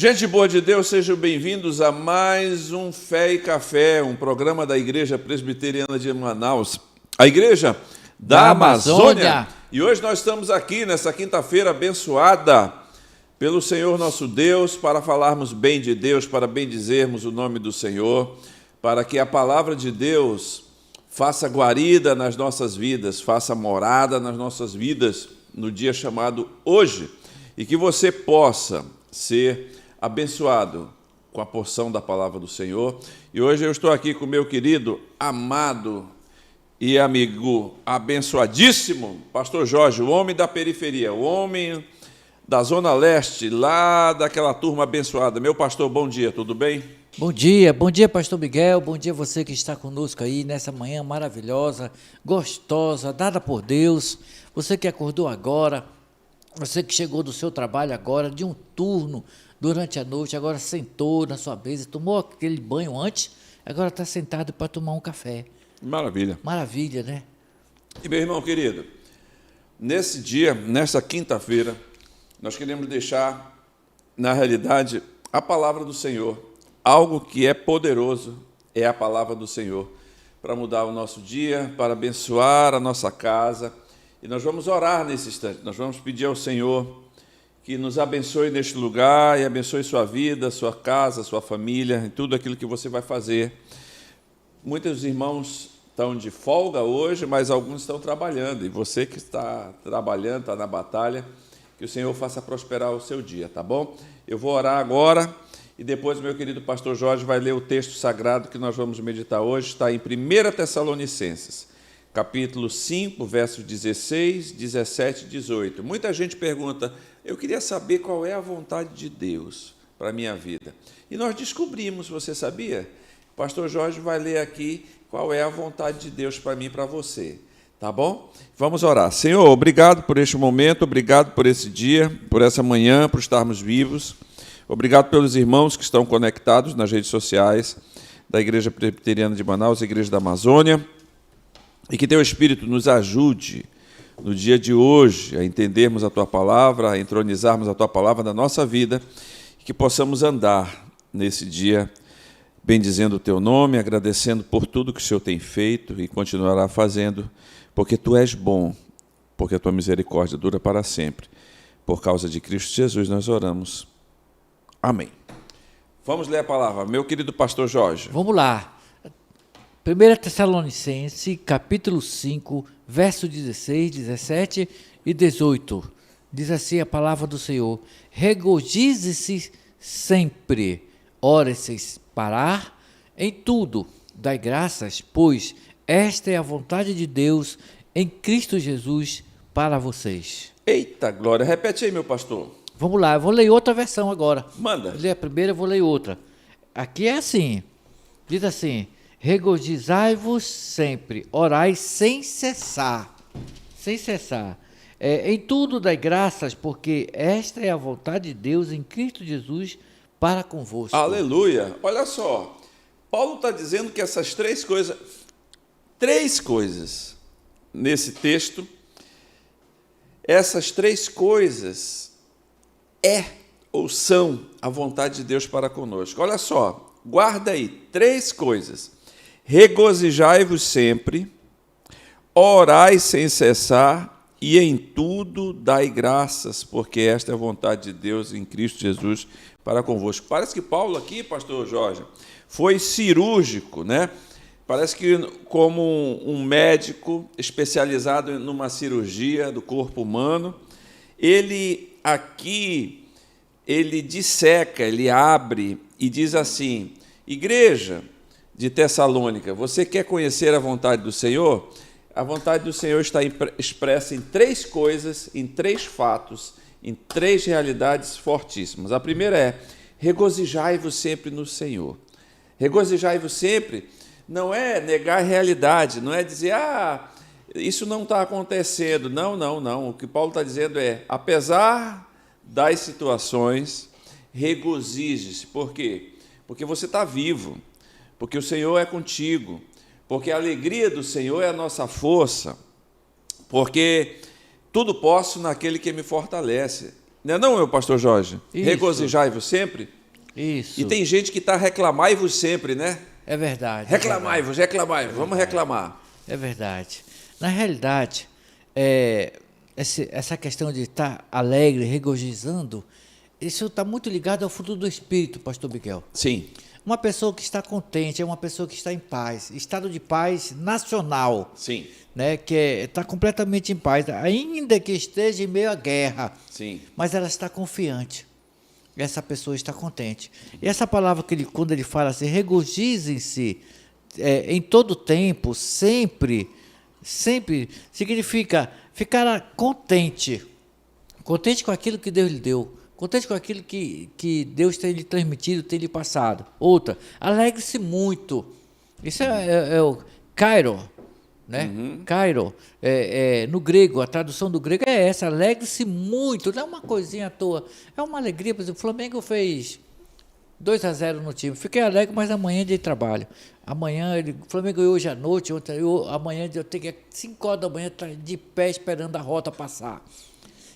Gente boa de Deus, sejam bem-vindos a mais um Fé e Café, um programa da Igreja Presbiteriana de Manaus, a Igreja da Amazônia. E hoje nós estamos aqui nessa quinta-feira abençoada pelo Senhor nosso Deus, para falarmos bem de Deus, para bendizermos o nome do Senhor, para que a palavra de Deus faça guarida nas nossas vidas, faça morada nas nossas vidas no dia chamado hoje, e que você possa ser abençoado com a porção da palavra do Senhor. E hoje eu estou aqui com o meu querido, amado e amigo abençoadíssimo, pastor Jorge, o homem da periferia, o homem da Zona Leste, lá daquela turma abençoada. Meu pastor, bom dia, tudo bem? Bom dia, pastor Miguel, bom dia você que está conosco aí nessa manhã maravilhosa, gostosa, dada por Deus, você que acordou agora, você que chegou do seu trabalho agora, de um turno durante a noite, agora sentou na sua mesa, tomou aquele banho antes, agora está sentado para tomar um café. Maravilha. Maravilha, né? E meu irmão querido, nesse dia, nessa quinta-feira, nós queremos deixar, na realidade, a palavra do Senhor. Algo que é poderoso é a palavra do Senhor, para mudar o nosso dia, para abençoar a nossa casa. E nós vamos orar nesse instante, nós vamos pedir ao Senhor que nos abençoe neste lugar e abençoe sua vida, sua casa, sua família, e tudo aquilo que você vai fazer. Muitos irmãos estão de folga hoje, mas alguns estão trabalhando, e você que está trabalhando, está na batalha, que o Senhor faça prosperar o seu dia, tá bom? Eu vou orar agora, e depois meu querido pastor Jorge vai ler o texto sagrado que nós vamos meditar hoje, está em 1 Tessalonicenses, capítulo 5, versos 16, 17 e 18. Muita gente pergunta, eu queria saber qual é a vontade de Deus para a minha vida. E nós descobrimos, você sabia? O pastor Jorge vai ler aqui qual é a vontade de Deus para mim e para você. Tá bom? Vamos orar. Senhor, obrigado por este momento, obrigado por esse dia, por essa manhã, por estarmos vivos. Obrigado pelos irmãos que estão conectados nas redes sociais da Igreja Presbiteriana de Manaus, Igreja da Amazônia, e que Teu Espírito nos ajude no dia de hoje a entendermos a Tua palavra, a entronizarmos a Tua palavra na nossa vida, e que possamos andar nesse dia bendizendo o Teu nome, agradecendo por tudo que o Senhor tem feito e continuará fazendo, porque Tu és bom, porque a Tua misericórdia dura para sempre. Por causa de Cristo Jesus nós oramos. Amém. Vamos ler a palavra. Meu querido pastor Jorge. Vamos lá. 1 Tessalonicenses, capítulo 5, verso 16, 17 e 18. Diz assim a palavra do Senhor: regozije-se sempre, ore sem parar, em tudo, dai graças, pois esta é a vontade de Deus em Cristo Jesus para vocês. Eita glória, repete aí, meu pastor. Vamos lá, eu vou ler outra versão agora. Manda. Eu li a primeira, eu vou ler outra. Aqui é assim, diz assim: regozijai-vos sempre, orai sem cessar. Sem cessar. Em tudo dai graças, porque esta é a vontade de Deus em Cristo Jesus para convosco. Aleluia. Olha só, Paulo está dizendo que essas três coisas nesse texto, essas três coisas ou são a vontade de Deus para conosco. Olha só, guarda aí, três coisas: regozijai-vos sempre, orai sem cessar, e em tudo dai graças, porque esta é a vontade de Deus em Cristo Jesus para convosco. Parece que Paulo aqui, pastor Jorge, foi cirúrgico, né? Parece que como um médico especializado numa cirurgia do corpo humano, ele disseca, ele abre e diz assim: Igreja de Tessalônica, você quer conhecer a vontade do Senhor? A vontade do Senhor está expressa em três coisas, em três fatos, em três realidades fortíssimas. A primeira é: regozijai-vos sempre no Senhor. Regozijai-vos sempre não é negar a realidade, não é dizer, isso não está acontecendo. Não. O que Paulo está dizendo é, apesar das situações, regozije-se. Por quê? Porque você está vivo, porque o Senhor é contigo, porque a alegria do Senhor é a nossa força, porque tudo posso naquele que me fortalece. Não é não, meu pastor Jorge? Isso. Regozijai-vos sempre. Isso. E tem gente que está reclamai-vos sempre, né? É verdade. Reclamai-vos, vamos reclamar. É verdade. Na realidade, essa questão de estar alegre, regozijando, isso está muito ligado ao fruto do Espírito, pastor Miguel. Sim. Uma pessoa que está contente é uma pessoa que está em paz, estado de paz nacional. Sim. Né, que está completamente em paz, ainda que esteja em meio à guerra. Sim. Mas ela está confiante. Essa pessoa está contente. E essa palavra quando ele fala assim, regozijem-se em todo tempo, sempre, significa ficar contente. Contente com aquilo que Deus lhe deu. Contente com aquilo que Deus tem lhe transmitido, tem lhe passado. Outra, alegre-se muito. Isso é o Cairo, né? Cairo, no grego, a tradução do grego é essa, alegre-se muito, não é uma coisinha à toa, é uma alegria. Por exemplo, o Flamengo fez 2-0 no time, fiquei alegre, mas amanhã é dia de trabalho. Amanhã, o Flamengo ganhou hoje à noite, amanhã eu tenho que 5 horas da manhã estar de pé esperando a rota passar.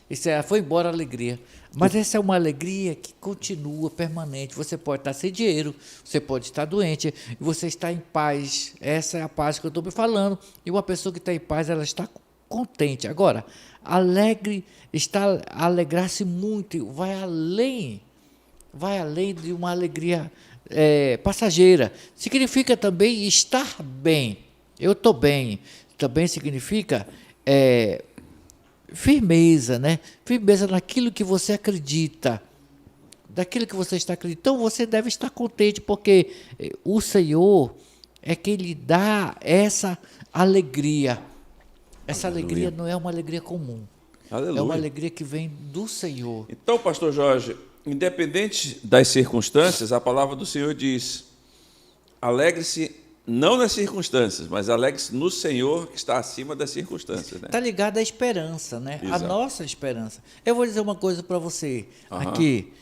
Isso foi embora a alegria. Mas essa é uma alegria que continua, permanente. Você pode estar sem dinheiro, você pode estar doente, e você está em paz. Essa é a paz que eu estou me falando. E uma pessoa que está em paz, ela está contente. Agora, alegrar-se muito, vai além de uma alegria passageira. Significa também estar bem. Eu estou bem. Também significa firmeza, né? Firmeza naquilo que você acredita, daquilo que você está acreditando. Então você deve estar contente, porque o Senhor é quem lhe dá essa alegria. Essa alegria não é uma alegria comum. Aleluia. É uma alegria que vem do Senhor. Então, pastor Jorge, independente das circunstâncias, a palavra do Senhor diz: alegre-se não nas circunstâncias, mas alegre-se no Senhor, que está acima das circunstâncias. Né? Está ligado à esperança, né? Exato. A nossa esperança. Eu vou dizer uma coisa para você. Aqui,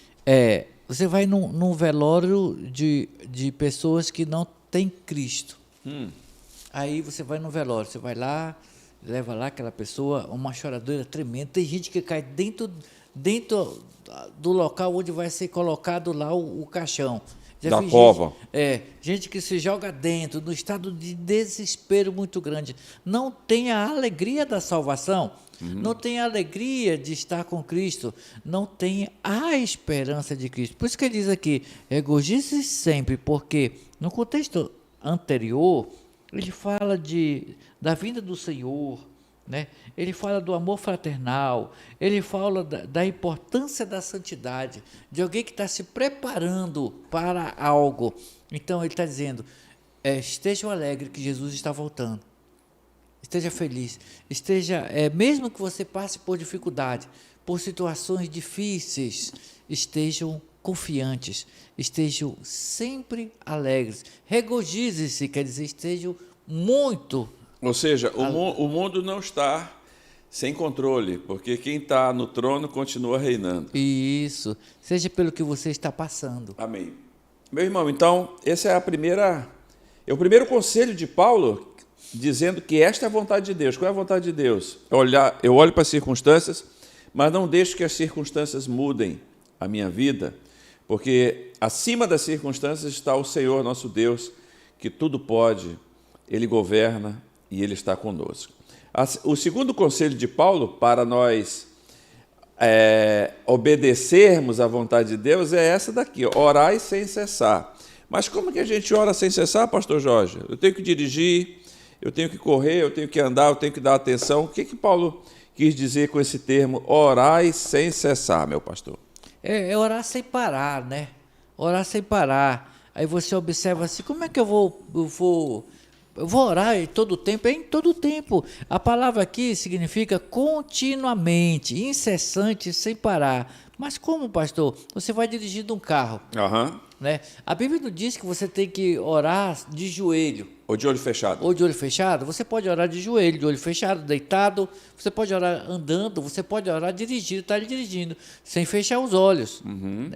você vai num velório de pessoas que não têm Cristo. Aí você vai no velório, você vai lá, leva lá aquela pessoa, uma choradeira tremenda. Tem gente que cai dentro do local onde vai ser colocado lá o caixão. Da cova. Gente que se joga dentro, no estado de desespero muito grande. Não tem a alegria da salvação, não tem a alegria de estar com Cristo, não tem a esperança de Cristo. Por isso que ele diz aqui, regozije-se sempre, porque no contexto anterior, ele fala da vinda do Senhor, né? Ele fala do amor fraternal, ele fala da importância da santidade, de alguém que está se preparando para algo. Então ele está dizendo, estejam alegres que Jesus está voltando, esteja feliz, mesmo que você passe por dificuldade, por situações difíceis, estejam confiantes, estejam sempre alegres, regozijem-se, quer dizer, estejam muito. Ou seja, o mundo não está sem controle, porque quem está no trono continua reinando. Isso, seja pelo que você está passando. Amém. Meu irmão, então, esse é o primeiro conselho de Paulo, dizendo que esta é a vontade de Deus. Qual é a vontade de Deus? Eu olho para as circunstâncias, mas não deixo que as circunstâncias mudem a minha vida, porque acima das circunstâncias está o Senhor, nosso Deus, que tudo pode, Ele governa e Ele está conosco. O segundo conselho de Paulo para nós obedecermos à vontade de Deus é essa daqui: orai sem cessar. Mas como que a gente ora sem cessar, pastor Jorge? Eu tenho que dirigir, eu tenho que correr, eu tenho que andar, eu tenho que dar atenção. O que Paulo quis dizer com esse termo, orai sem cessar, meu pastor? É orar sem parar, né? Orar sem parar. Aí você observa assim, como é que eu vou orar em todo o tempo? É em todo o tempo. A palavra aqui significa continuamente, incessante, sem parar. Mas como, pastor? Você vai dirigindo um carro. Né? A Bíblia não diz que você tem que orar de joelho. Ou de olho fechado. Ou de olho fechado. Você pode orar de joelho, de olho fechado, deitado. Você pode orar andando, você pode orar dirigindo, está dirigindo, sem fechar os olhos.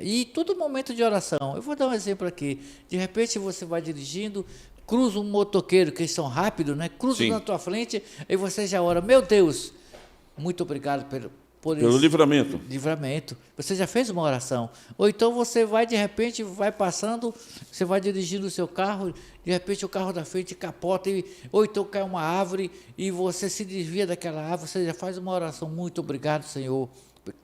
E todo momento de oração. Eu vou dar um exemplo aqui. De repente você vai dirigindo, cruza um motoqueiro, que eles são rápidos, né? Cruza na tua frente, e você já ora, meu Deus, muito obrigado Pelo livramento. Livramento. Você já fez uma oração? Ou então você vai, de repente, vai passando, você vai dirigindo o seu carro, de repente o carro da frente capota, ou então cai uma árvore e você se desvia daquela árvore, você já faz uma oração. Muito obrigado, Senhor.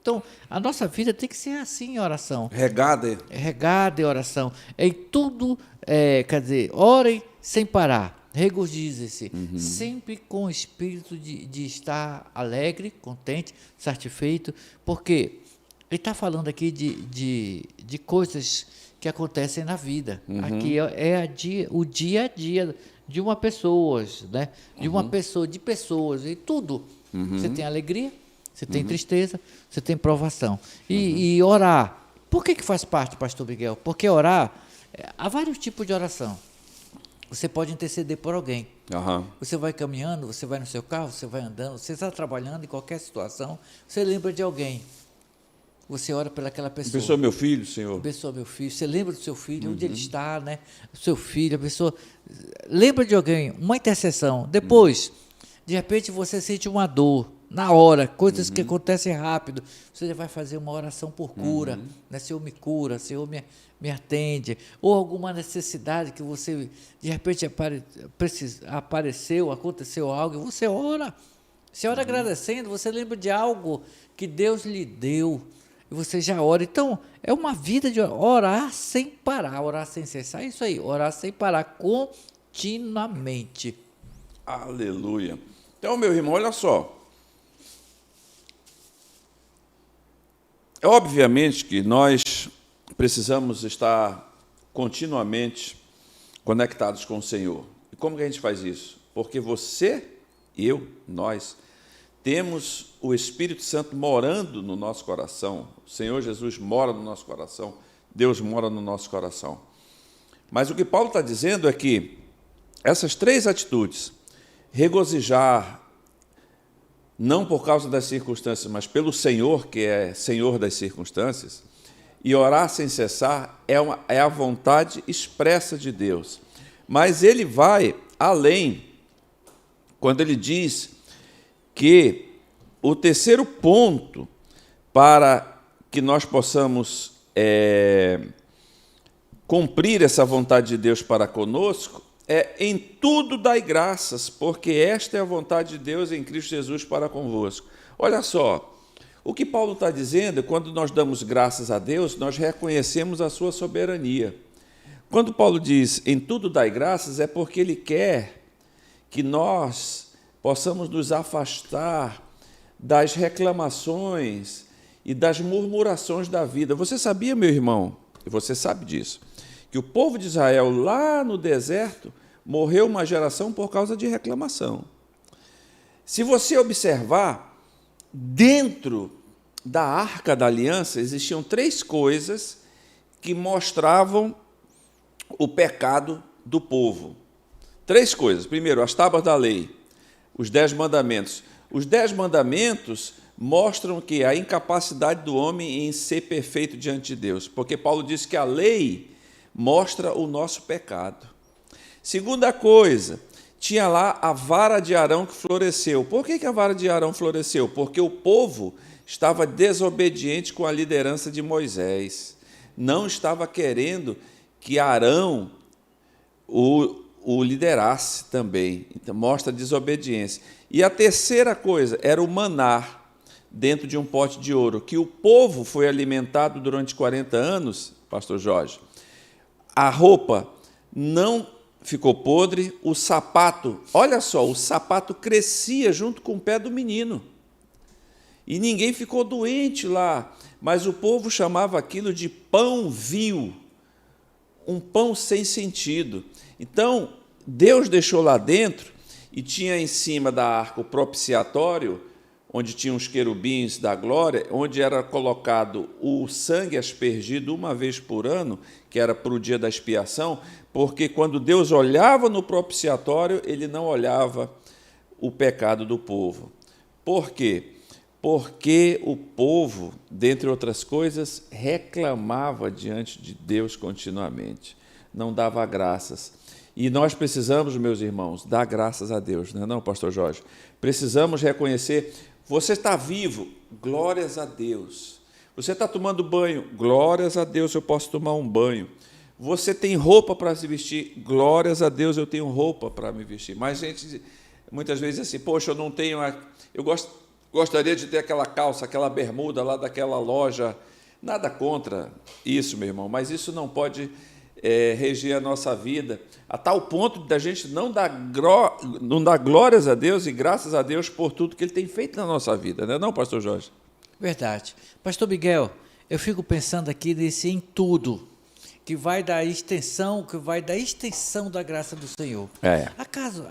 Então, a nossa vida tem que ser assim, oração. Regada. Regada em oração. Em tudo, quer dizer, orem sem parar. Regozijem-se, sempre com o espírito de estar alegre, contente, satisfeito, porque ele está falando aqui de coisas que acontecem na vida. Aqui o dia a dia de uma pessoa, né? De uma pessoa, de pessoas, e tudo. Você tem alegria, você tem tristeza, você tem provação. E orar, por que faz parte, pastor Miguel? Porque orar, há vários tipos de oração. Você pode interceder por alguém. Você vai caminhando, você vai no seu carro, você vai andando, você está trabalhando em qualquer situação, você lembra de alguém. Você ora pelaquela pessoa. Abençoa meu filho, Senhor. Abençoa meu filho. Você lembra do seu filho, onde ele está, né? O seu filho, a pessoa. Lembra de alguém, uma intercessão. Depois, de repente, você sente uma dor. Na hora, coisas que acontecem rápido, você já vai fazer uma oração por cura, né? Senhor me cura, Senhor me atende, ou alguma necessidade que você, de repente, aconteceu algo, e você ora agradecendo, você lembra de algo que Deus lhe deu, e você já ora. Então, é uma vida de orar sem parar, orar sem cessar, é isso aí, orar sem parar, continuamente. Aleluia. Então, meu irmão, olha só. Obviamente que nós precisamos estar continuamente conectados com o Senhor. E como que a gente faz isso? Porque você, eu, nós, temos o Espírito Santo morando no nosso coração. O Senhor Jesus mora no nosso coração. Deus mora no nosso coração. Mas o que Paulo está dizendo é que essas três atitudes, regozijar, não por causa das circunstâncias, mas pelo Senhor, que é Senhor das circunstâncias, e orar sem cessar é a vontade expressa de Deus. Mas ele vai além, quando ele diz que o terceiro ponto para que nós possamos cumprir essa vontade de Deus para conosco em tudo dai graças, porque esta é a vontade de Deus em Cristo Jesus para convosco. Olha só, o que Paulo está dizendo, quando nós damos graças a Deus, nós reconhecemos a sua soberania. Quando Paulo diz, em tudo dai graças, é porque ele quer que nós possamos nos afastar das reclamações e das murmurações da vida. Você sabia, meu irmão, e você sabe disso, que o povo de Israel, lá no deserto, morreu uma geração por causa de reclamação. Se você observar, dentro da Arca da Aliança existiam três coisas que mostravam o pecado do povo. Três coisas. Primeiro, as tábuas da lei, os 10 mandamentos. Os 10 mandamentos mostram que a incapacidade do homem em ser perfeito diante de Deus, porque Paulo diz que a lei mostra o nosso pecado. Segunda coisa, tinha lá a vara de Arão que floresceu. Por que a vara de Arão floresceu? Porque o povo estava desobediente com a liderança de Moisés. Não estava querendo que Arão o liderasse também. Então, mostra desobediência. E a terceira coisa era o maná dentro de um pote de ouro, que o povo foi alimentado durante 40 anos, pastor Jorge. A roupa não ficou podre, o sapato, olha só, o sapato crescia junto com o pé do menino. E ninguém ficou doente lá, mas o povo chamava aquilo de pão vil, um pão sem sentido. Então, Deus deixou lá dentro, e tinha em cima da arca o propiciatório, onde tinham os querubins da glória, onde era colocado o sangue aspergido uma vez por ano, que era para o dia da expiação, porque quando Deus olhava no propiciatório, ele não olhava o pecado do povo. Por quê? Porque o povo, dentre outras coisas, reclamava diante de Deus continuamente, não dava graças. E nós precisamos, meus irmãos, dar graças a Deus, não é não, pastor Jorge? Precisamos reconhecer, você está vivo, glórias a Deus. Você está tomando banho, glórias a Deus, eu posso tomar um banho. Você tem roupa para se vestir, glórias a Deus, eu tenho roupa para me vestir. Mas gente, muitas vezes assim, poxa, eu não tenho, gostaria de ter aquela calça, aquela bermuda lá daquela loja. Nada contra isso, meu irmão, mas isso não pode reger a nossa vida, a tal ponto da gente não dar glórias a Deus e graças a Deus por tudo que Ele tem feito na nossa vida, não é não, pastor Jorge? Verdade. Pastor Miguel, eu fico pensando aqui nesse em tudo, que vai da extensão da graça do Senhor. Acaso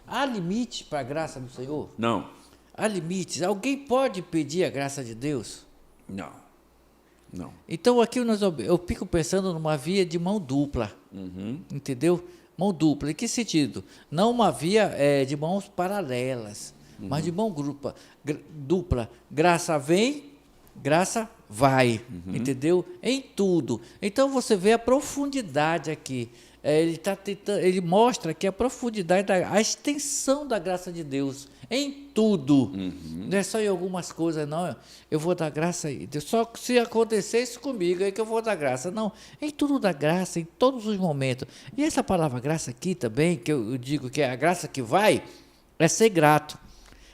há limite para a graça do Senhor? Não. Há limites? Alguém pode pedir a graça de Deus? Não. Então aqui eu fico pensando numa via de mão dupla, entendeu? Mão dupla. Em que sentido? Não uma via de mãos paralelas, mas de mão dupla. Graça vem, graça vai, entendeu? Em tudo. Então você vê a profundidade aqui. Ele mostra que a profundidade, a extensão da graça de Deus em tudo. Não é só em algumas coisas, não. Eu vou dar graça aí. Só se acontecer isso comigo, é que eu vou dar graça. Não, em tudo dá graça, em todos os momentos. E essa palavra graça aqui também, que eu digo que é a graça que vai, é ser grato.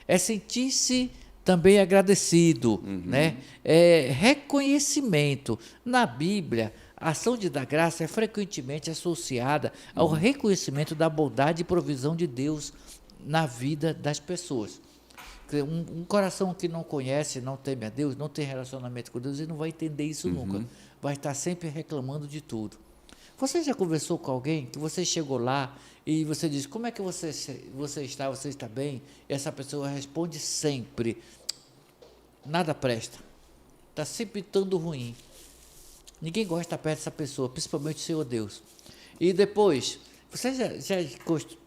É sentir-se também agradecido, né? É reconhecimento. Na Bíblia, a ação de dar graça é frequentemente associada ao reconhecimento da bondade e provisão de Deus na vida das pessoas. Um coração que não conhece, não teme a Deus, não tem relacionamento com Deus, ele não vai entender isso nunca. Vai estar sempre reclamando de tudo. Você já conversou com alguém que você chegou lá e você diz, como é que você está? Você está bem? E essa pessoa responde sempre, nada presta. Está sempre estando ruim. Ninguém gosta de estar perto dessa pessoa, principalmente o Senhor Deus. E depois, você já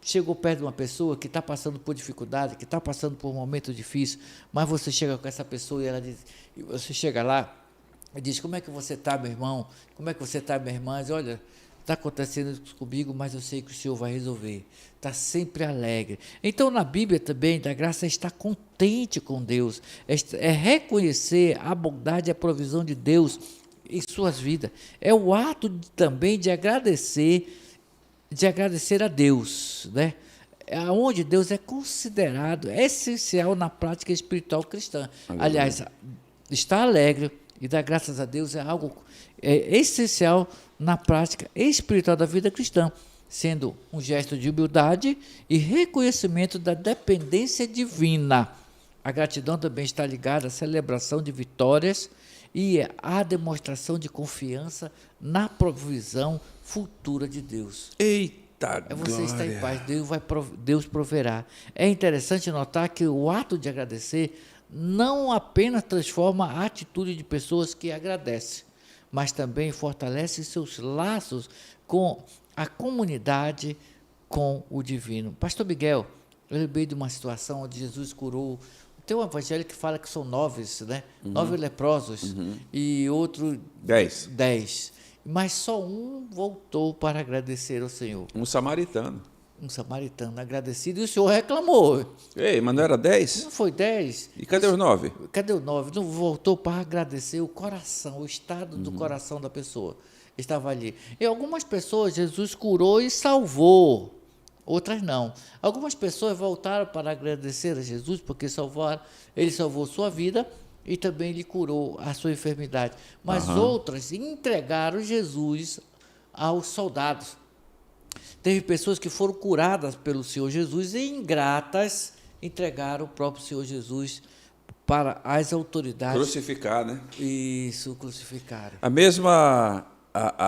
chegou perto de uma pessoa que está passando por dificuldade, que está passando por um momento difícil, mas você chega com essa pessoa e ela diz, e você chega lá e diz, como é que você está, meu irmão? Como é que você está, minha irmã? Diz, olha, está acontecendo isso comigo, mas eu sei que o Senhor vai resolver. Está sempre alegre. Então, na Bíblia também, da graça é estar contente com Deus, é reconhecer a bondade e a provisão de Deus em suas vidas. É o ato também de agradecer a Deus, né? Onde Deus é considerado essencial na prática espiritual cristã. Aliás, estar alegre e dar graças a Deus é algo essencial na prática espiritual da vida cristã, sendo um gesto de humildade e reconhecimento da dependência divina. A gratidão também está ligada à celebração de vitórias e à demonstração de confiança na provisão futura de Deus. Eita, você está em paz, Deus proverá. É interessante notar que o ato de agradecer não apenas transforma a atitude de pessoas que agradecem, mas também fortalece seus laços com a comunidade, com o divino. Pastor Miguel, eu lembrei de uma situação onde Jesus curou. Tem um evangelho que fala que são 9, né? 9 leprosos e outro 10. Mas só um voltou para agradecer ao Senhor. Um samaritano agradecido, e o Senhor reclamou. Ei, mas não era 10? Não foi 10. E cadê os 9? Cadê os 9? Não voltou para agradecer o coração, o estado do coração da pessoa. Estava ali. E algumas pessoas Jesus curou e salvou. Outras não. Algumas pessoas voltaram para agradecer a Jesus porque ele salvou sua vida e também lhe curou a sua enfermidade. Mas outras entregaram Jesus aos soldados. Teve pessoas que foram curadas pelo Senhor Jesus e ingratas entregaram o próprio Senhor Jesus para as autoridades. Crucificar, né? Isso, crucificaram. A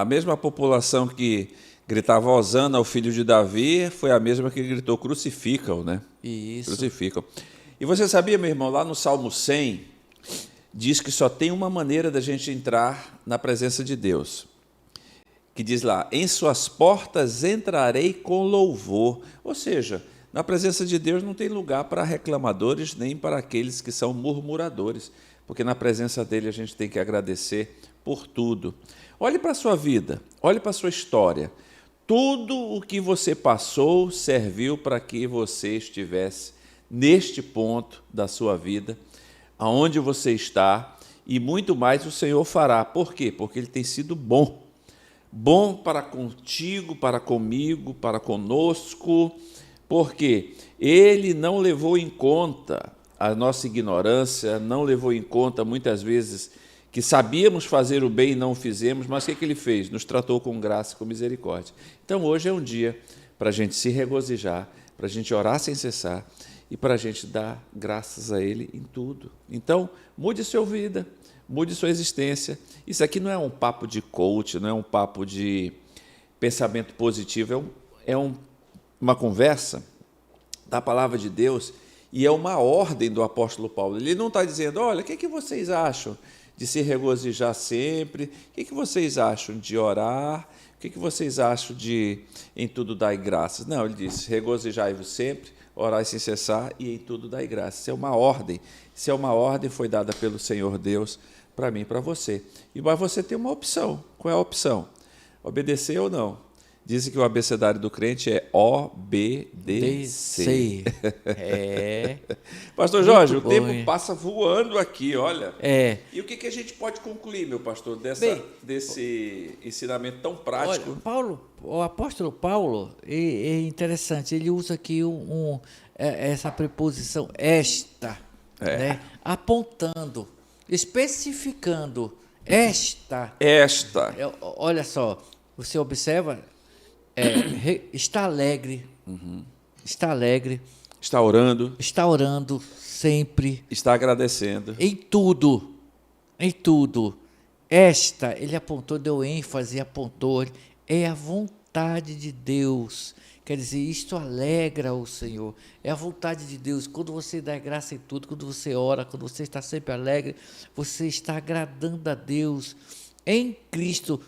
mesma população que gritava Hosana ao filho de Davi foi a mesma que gritou crucificam, né? Isso. Crucificam. E você sabia, meu irmão, lá no Salmo 100, diz que só tem uma maneira da gente entrar na presença de Deus. Que diz lá, em suas portas entrarei com louvor. Ou seja, na presença de Deus não tem lugar para reclamadores, nem para aqueles que são murmuradores, porque na presença dele a gente tem que agradecer por tudo. Olhe para a sua vida, olhe para a sua história. Tudo o que você passou serviu para que você estivesse neste ponto da sua vida, aonde você está, e muito mais o Senhor fará. Por quê? Porque Ele tem sido bom. Bom para contigo, para comigo, para conosco, porque Ele não levou em conta a nossa ignorância, não levou em conta muitas vezes que sabíamos fazer o bem e não o fizemos, mas o que Ele fez? Nos tratou com graça e com misericórdia. Então hoje é um dia para a gente se regozijar, para a gente orar sem cessar e para a gente dar graças a Ele em tudo. Então, mude sua vida, mude sua existência. Isso aqui não é um papo de coach, não é um papo de pensamento positivo, uma conversa da palavra de Deus e é uma ordem do apóstolo Paulo. Ele não está dizendo, olha, o que vocês acham de se regozijar sempre? O que vocês acham de orar? O que vocês acham de em tudo dar graças? Não, ele diz, regozijai-vos sempre, orai sem cessar e em tudo dai graças. Isso é uma ordem. Isso é uma ordem, foi dada pelo Senhor Deus para mim e para você. Mas você tem uma opção. Qual é a opção? Obedecer ou não? Dizem que o abecedário do crente é obedecer. Pastor Jorge, o tempo passa voando aqui, olha. E o que a gente pode concluir, meu pastor, desse ensinamento tão prático? Olha, o apóstolo Paulo é interessante, ele usa aqui essa preposição esta, né? Apontando, especificando esta. Olha só, você observa, está alegre, está alegre, está orando sempre, está agradecendo, em tudo. Ele apontou, deu ênfase, apontou, é a vontade de Deus. Quer dizer, isto alegra o Senhor. É a vontade de Deus. Quando você dá graça em tudo, quando você ora, quando você está sempre alegre, você está agradando a Deus. Em Cristo,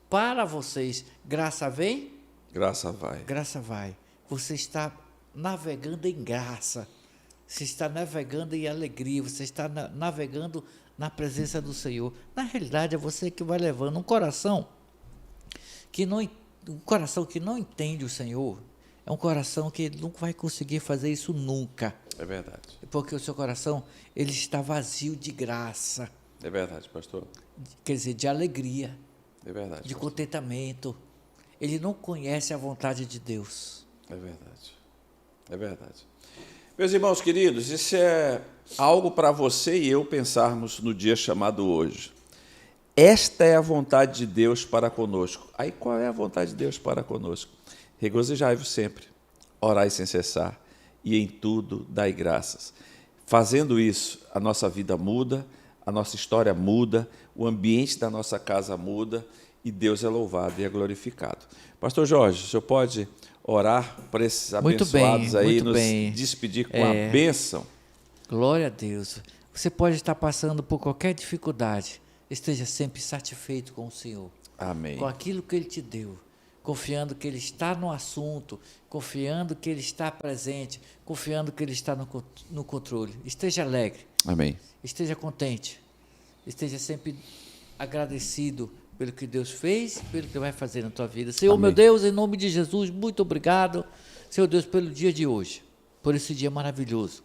para vocês, graça vem? Graça vai. Graça vai. Você está navegando em graça. Você está navegando em alegria. Você está navegando na presença do Senhor. Na realidade, é você que vai levando um coração que não entende o Senhor. É um coração que não vai conseguir fazer isso nunca. É verdade. Porque o seu coração, ele está vazio de graça. É verdade, pastor. Quer dizer, de alegria. É verdade. De contentamento. Ele não conhece a vontade de Deus. É verdade. É verdade. Meus irmãos queridos, isso é algo para você e eu pensarmos no dia chamado hoje. Esta é a vontade de Deus para conosco. Aí qual é a vontade de Deus para conosco? Regozijai-vos sempre, orai sem cessar e em tudo dai graças. Fazendo isso, a nossa vida muda, a nossa história muda, o ambiente da nossa casa muda e Deus é louvado e é glorificado. Pastor Jorge, o senhor pode orar para esses abençoados aí, nos despedir com a bênção? Glória a Deus. Você pode estar passando por qualquer dificuldade, esteja sempre satisfeito com o Senhor. Amém. Com aquilo que Ele te deu, confiando que Ele está no assunto, confiando que Ele está presente, confiando que Ele está no controle. Esteja alegre. Amém. Esteja contente. Esteja sempre agradecido pelo que Deus fez, pelo que vai fazer na tua vida. Senhor, Amém. meu Deus, em nome de Jesus, muito obrigado, Senhor Deus, pelo dia de hoje, por esse dia maravilhoso,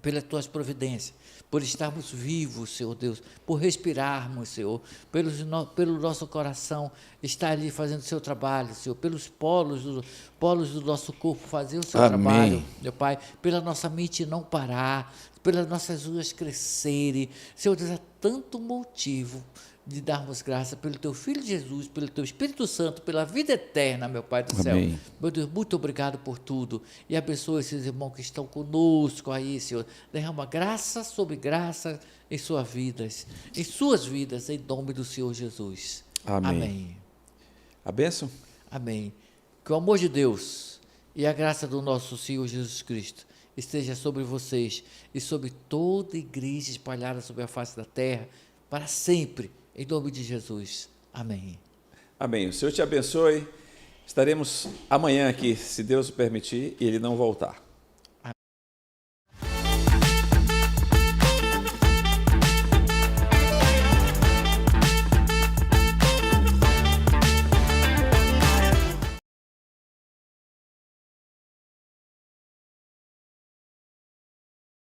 pelas tuas providências, por estarmos vivos, Senhor Deus, por respirarmos, Senhor, pelo nosso coração estar ali fazendo o seu trabalho, Senhor, pelos polos do nosso corpo fazer o seu trabalho, meu Pai, pela nossa mente não parar, pelas nossas unhas crescerem, Senhor Deus, há tanto motivo de darmos graça pelo Teu Filho Jesus, pelo Teu Espírito Santo, pela vida eterna, meu Pai do céu. Meu Deus, muito obrigado por tudo. E abençoa esses irmãos que estão conosco aí, Senhor. Derrama graça sobre graça em suas vidas, em nome do Senhor Jesus. Amém. A bênção? Amém. Que o amor de Deus e a graça do nosso Senhor Jesus Cristo esteja sobre vocês e sobre toda a igreja espalhada sobre a face da terra, para sempre. Em nome de Jesus. Amém. Amém. O Senhor te abençoe. Estaremos amanhã aqui, se Deus o permitir, e Ele não voltar.